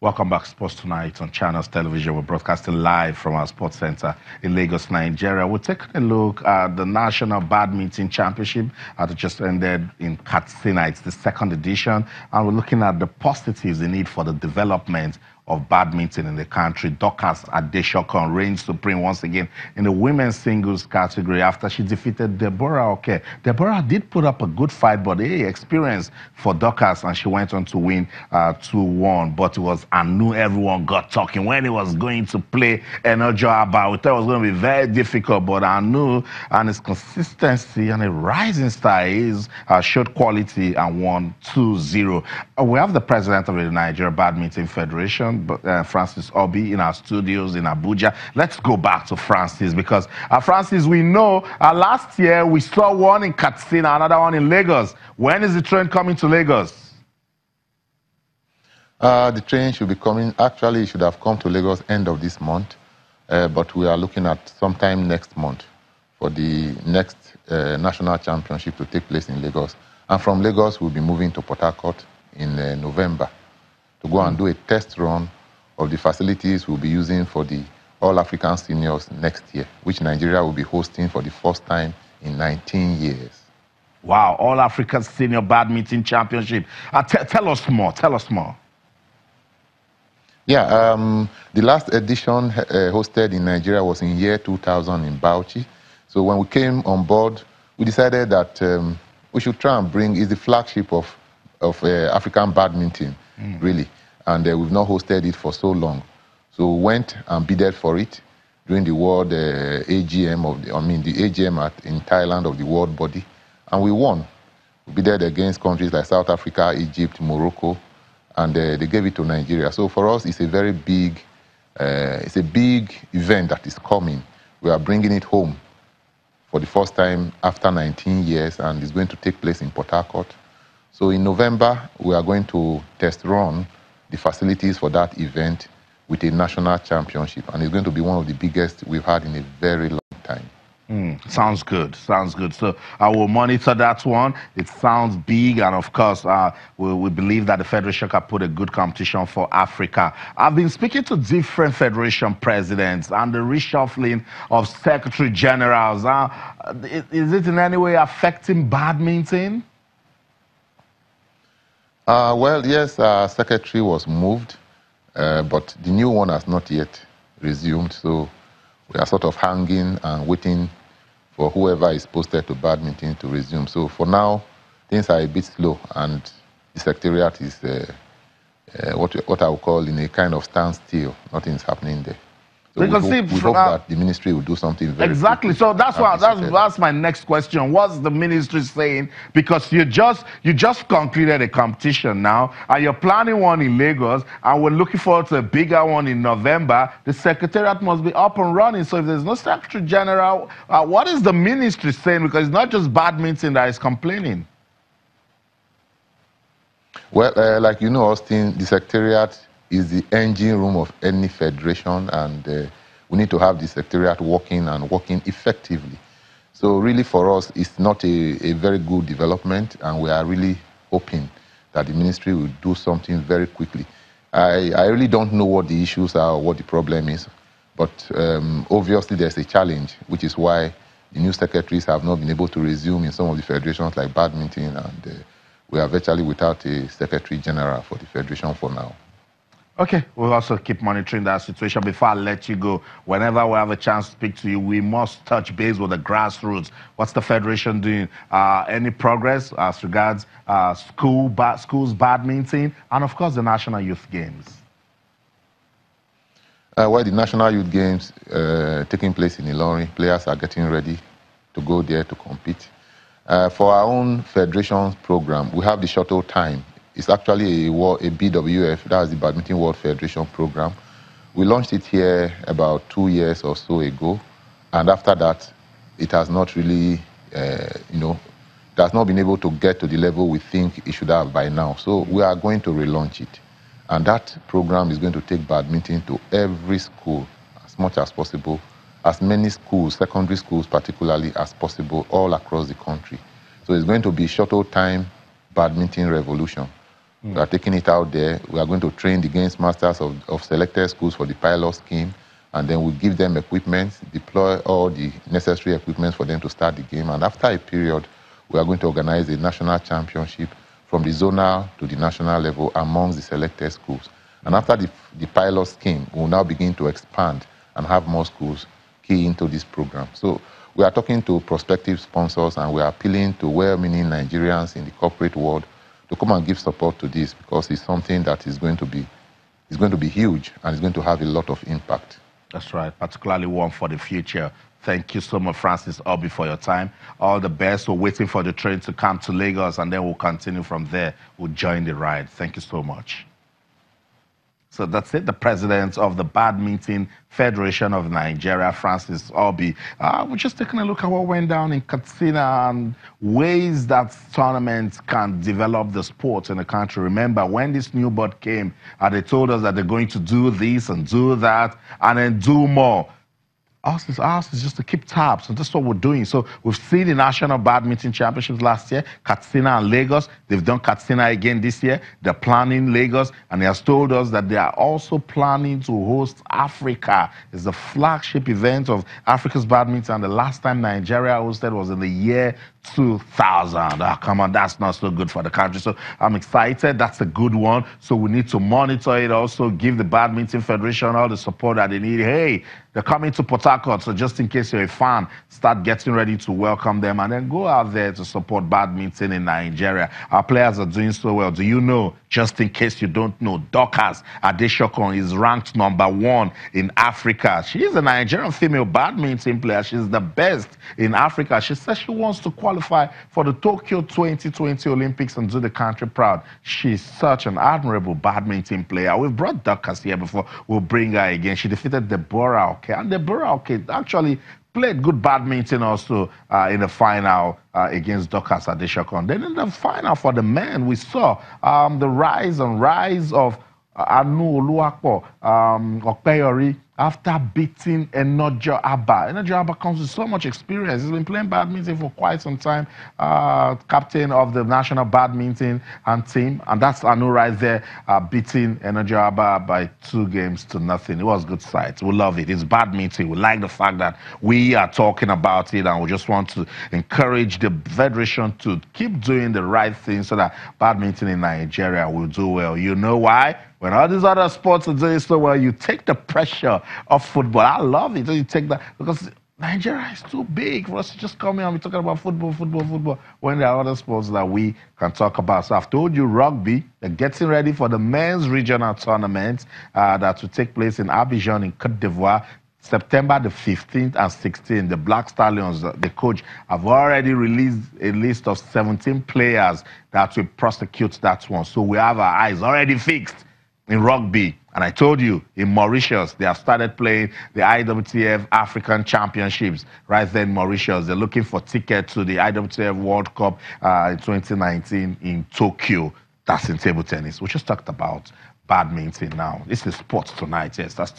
Welcome back to Sports Tonight on Channels Television. We're broadcasting live from our sports center in Lagos, Nigeria. We're taking a look at the National Badminton Championship that just ended in Katsina. It's the second edition, and we're looking at the positives in it for the development of badminton in the country. Dorcas Adeshokon reigns supreme once again in the women's singles category after she defeated Deborah Oke. Deborah did put up a good fight, but experience for Dorcas, and she went on to win 2-1. But it was Anu everyone got talking when he was going to play Enojo Aba. We thought it was going to be very difficult, but Anu and his consistency and a rising star showed quality and won 2-0. We have the president of the Nigeria Badminton Federation, Francis Orbih, in our studios in Abuja. Let's go back to Francis because, Francis, we know last year we saw one in Katsina, another one in Lagos. When is the train coming to Lagos? The train should be coming. Actually, it should have come to Lagos end of this month, but we are looking at sometime next month for the next national championship to take place in Lagos. And from Lagos, we'll be moving to Port Harcourt in November to go and do a test run of the facilities we'll be using for the All-African Seniors next year, which Nigeria will be hosting for the first time in 19 years. Wow, All-African Senior Badminton Championship. Tell us more, tell us more. Yeah, the last edition hosted in Nigeria was in year 2000 in Bauchi. So when we came on board, we decided that we should try and bring, is the flagship of African badminton, really. And we've not hosted it for so long. So we went and bidded for it during the world AGM the AGM in Thailand of the world body, and we won. We bidded against countries like South Africa, Egypt, Morocco, and they gave it to Nigeria. So for us, it's a very big, it's a big event that is coming. We are bringing it home for the first time after 19 years, and it's going to take place in Port Harcourt. So in November, we are going to test run the facilities for that event with a national championship, and it's going to be one of the biggest we've had in a very long time. Sounds good, sounds good. So I will monitor that one. It sounds big, and of course, we believe that the Federation can put a good competition for Africa. I've been speaking to different Federation presidents and the reshuffling of Secretary Generals. Is it in any way affecting badminton? Well, yes, our secretary was moved, but the new one has not yet resumed. So we are sort of hanging and waiting for whoever is posted to badminton to resume. So for now, things are a bit slow, and the secretariat is what I would call in a kind of standstill. Nothing's happening there. So we hope that the ministry will do something very exactly. quickly. So that's my next question. What's the ministry saying? Because you just concluded a competition now, and you're planning one in Lagos, and we're looking forward to a bigger one in November. The secretariat must be up and running. So if there's no Secretary General, what is the ministry saying? Because it's not just badminton that is complaining. Well, like you know, Austin, the secretariat is the engine room of any federation, and we need to have the secretariat working and working effectively. So really for us, it's not a very good development, and we are really hoping that the ministry will do something very quickly. I really don't know what the issues are or what the problem is, but obviously there's a challenge, which is why the new secretaries have not been able to resume in some of the federations like badminton, and we are virtually without a secretary general for the federation for now. Okay, we'll also keep monitoring that situation. Before I let you go, whenever we have a chance to speak to you, we must touch base with the grassroots. What's the Federation doing? Any progress as regards schools badminton, and of course the National Youth Games? Well, the National Youth Games taking place in Ilorin, players are getting ready to go there to compete. For our own Federation program, we have the shuttle time. It's actually a BWF, that's the Badminton World Federation program. We launched it here about 2 years or so ago, and after that, it has not really, it has not been able to get to the level we think it should have by now. So we are going to relaunch it, and that program is going to take badminton to every school as much as possible, as many schools, secondary schools particularly, as possible all across the country. So it's going to be shuttle time badminton revolution. We are taking it out there. We are going to train the games masters of selected schools for the pilot scheme, and then we give them equipment, deploy all the necessary equipment for them to start the game. And after a period, we are going to organize a national championship from the zonal to the national level amongst the selected schools. And after the pilot scheme, we will now begin to expand and have more schools key into this program. So we are talking to prospective sponsors, and we are appealing to well-meaning Nigerians in the corporate world to come and give support to this, because it's something that is going to be huge and it's going to have a lot of impact. That's right, particularly one for the future. Thank you so much, Francis Orbih, for your time. All the best. We're waiting for the train to come to Lagos, and then we'll continue from there. We'll join the ride. Thank you so much. So that's it. The president of the Badminton Federation of Nigeria, Francis Orbih. We're just taking a look at what went down in Katsina and ways that tournaments can develop the sport in the country. Remember, when this new board came, they told us that they're going to do this and do that and then do more. Ours is just to keep tabs, and that's what we're doing. So we've seen the National Badminton Championships last year, Katsina and Lagos. They've done Katsina again this year. They're planning Lagos, and they have told us that they are also planning to host Africa. It's the flagship event of Africa's badminton. The last time Nigeria hosted was in the year 2000. Come on, that's not so good for the country. So I'm excited. That's a good one. So we need to monitor it also, give the Badminton Federation all the support that they need. Hey, they're coming to Port Harcourt, so just in case you're a fan, start getting ready to welcome them and then go out there to support badminton in Nigeria. Our players are doing so well. Do you know, just in case you don't know, Dorcas Adeshokon is ranked #1 in Africa. She is a Nigerian female badminton player. She's the best in Africa. She says she wants to qualify for the Tokyo 2020 Olympics and do the country proud. She's such an admirable badminton player. We've brought Dorcas here before. We'll bring her again. She defeated Deborah. And Deborah actually played good badminton also in the final against Dorcas Adeshokon. Then in the final for the men, we saw the rise of Anu Oluwapo Okpeyori after beating Enojo Abba. Enojo Abba comes with so much experience. He's been playing badminton for quite some time, captain of the national badminton team. And that's Anu right there, beating Enojo Abba by 2-0. It was a good sight. We love it. It's badminton. We like the fact that we are talking about it, and we just want to encourage the federation to keep doing the right thing so that badminton in Nigeria will do well. You know why? When all these other sports are doing so well, you take the pressure off football. I love it. You take that, because Nigeria is too big for us to just come here and be talking about football, when there are other sports that we can talk about. So I've told you, rugby, they're getting ready for the men's regional tournament that will take place in Abidjan in Côte d'Ivoire, September the 15th and 16th. The Black Stallions, the coach, have already released a list of 17 players that will prosecute that one. So we have our eyes already fixed in rugby. And I told you, in Mauritius, they have started playing the IWTF African Championships right there in Mauritius. They're looking for tickets to the IWTF World Cup in 2019 in Tokyo. That's in table tennis. We just talked about badminton now. This is sports tonight. Yes, that's